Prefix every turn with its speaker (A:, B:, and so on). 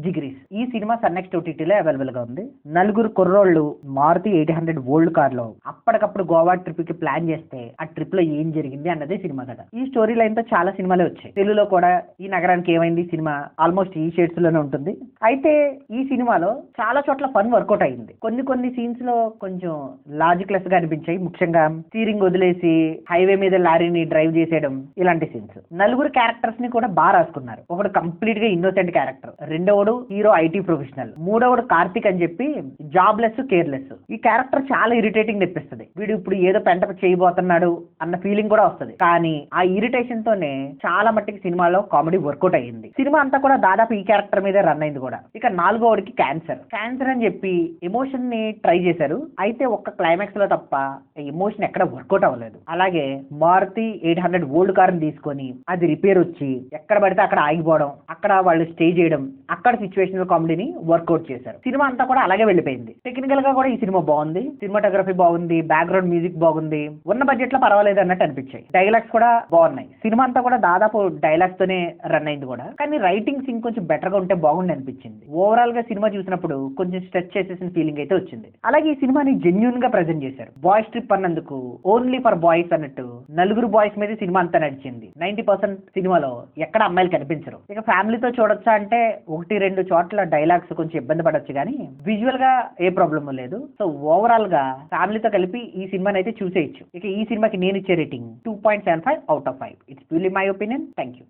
A: జిగిరీస్. ఈ cinema sun next ఓటీటీలో available గా ఉంది. నలుగురు కుర్రోళ్ళు మారుతి 800 ఓల్డ్ కార్ లో అప్పటికప్పుడు గోవా ట్రిప్ కి ప్లాన్ చేస్తే ఆ ట్రిప్ లో ఏం జరిగింది అన్నదే సినిమా కథ. ఈ స్టోరీ లైన్ తో చాలా సినిమాలే వచ్చాయి. తెలుగులో కూడా ఈ నగరానికి ఏమైంది సినిమా ఆల్మోస్ట్ ఈ షేడ్స్ లోనే ఉంటుంది. అయితే ఈ సినిమాలో చాలా చోట్ల ఫన్ వర్కౌట్ అయింది. కొన్ని సీన్స్ లో కొంచెం లాజిక్ లెస్ గా అనిపించాయి. ముఖ్యంగా స్టీరింగ్ వదిలేసి హైవే మీద లారీని డ్రైవ్ చేసేయడం, ఇలాంటి సీన్స్. నలుగురు క్యారెక్టర్స్ ని కూడా బాగా రాసుకున్నారు. ఒకడు కంప్లీట్ గా ఇన్నోసెంట్ క్యారెక్టర్, రెండవడు హీరో ఐటీ ప్రొఫెషనల్, మూడవడు కార్తిక్ అని చెప్పి జాబ్ లెస్ కేర్లెస్. ఈ క్యారెక్టర్ చాలా ఇరిటేటింగ్ తెప్పిస్తుంది. వీడు ఇప్పుడు ఏదో పెంట చేయబోతున్నాడు అన్న ఫీలింగ్ కూడా వస్తుంది. కానీ ఆ ఇరిటేషన్ తోనే చాలా మట్టికి సినిమాలో కామెడీ వర్కౌట్ అయ్యింది. సినిమా అంతా కూడా దాదాపు ఈ క్యారెక్టర్ మీదే రన్ అయింది కూడా. ఇక నాలుగోడికి క్యాన్సర్ అని చెప్పి ఎమోషన్ ని ట్రై చేశారు. అయితే ఒక్క క్లైమాక్స్ లో తప్ప ఎమోషన్ ఎక్కడ వర్కౌట్ అవ్వలేదు. అలాగే మారుతి 800 ఓల్డ్ కార్ ని తీసుకొని అది రిపేర్ వచ్చి ఎక్కడ పడితే అక్కడ ఆగిపోవడం, అక్కడ వాళ్ళు స్టే చేయడం, అక్కడ సిచ్యువేషనల్ కామెడీని వర్కౌట్ చేశారు. సినిమా అంతా కూడా అలాగే వెళ్ళిపోయింది. టెక్నికల్ గా కూడా ఈ సినిమా బాగుంది. సినిమాటోగ్రఫీ బాగుంది, బ్యాక్గ్రౌండ్ మ్యూజిక్ బాగుంది. ఉన్న బడ్జెట్ లో పర్వాలేదు అన్నట్టు అనిపించాయి. డైలాగ్స్ కూడా బాగున్నాయి. సినిమా అంతా కూడా దాదాపు డైలాగ్స్ తోనే రన్ అయింది కూడా. కానీ రైటింగ్స్ ఇంకొంచెం బెటర్ గా ఉంటే బాగుండి అనిపించింది. ఓవరాల్ గా సినిమా చూసినప్పుడు కొంచెం స్ట్రెచ్ చేసేసిన ఫీలింగ్ అయితే వచ్చింది. అలాగే ఈ సినిమాని జెన్యూన్ గా ప్రెజెంట్ చేశారు. బాయ్స్ ట్రిప్ అన్నందుకు ఓన్లీ ఫర్ బాయ్స్ అన్నట్టు నలుగురు బాయ్స్ మీద సినిమా అంతా నడిచింది. 90% సినిమాలో ఎక్కడ అమ్మాయిలు కనిపించరు. ఇక ఫ్యామిలీతో చూడొచ్చా అంటే 1-2 చోట్ల డైలాగ్స్ కొంచెం ఇబ్బంది పడొచ్చు, కానీ విజువల్ గా ఏ ప్రాబ్లమ్ లేదు. సో ఓవరాల్ గా ఫ్యామిలీతో కలిపి ఈ సినిమాని అయితే చూసేయచ్చు. ఇక ఈ సినిమాకి నేను ఇచ్చే rating 2.75 out of 5. It's purely my opinion. Thank you.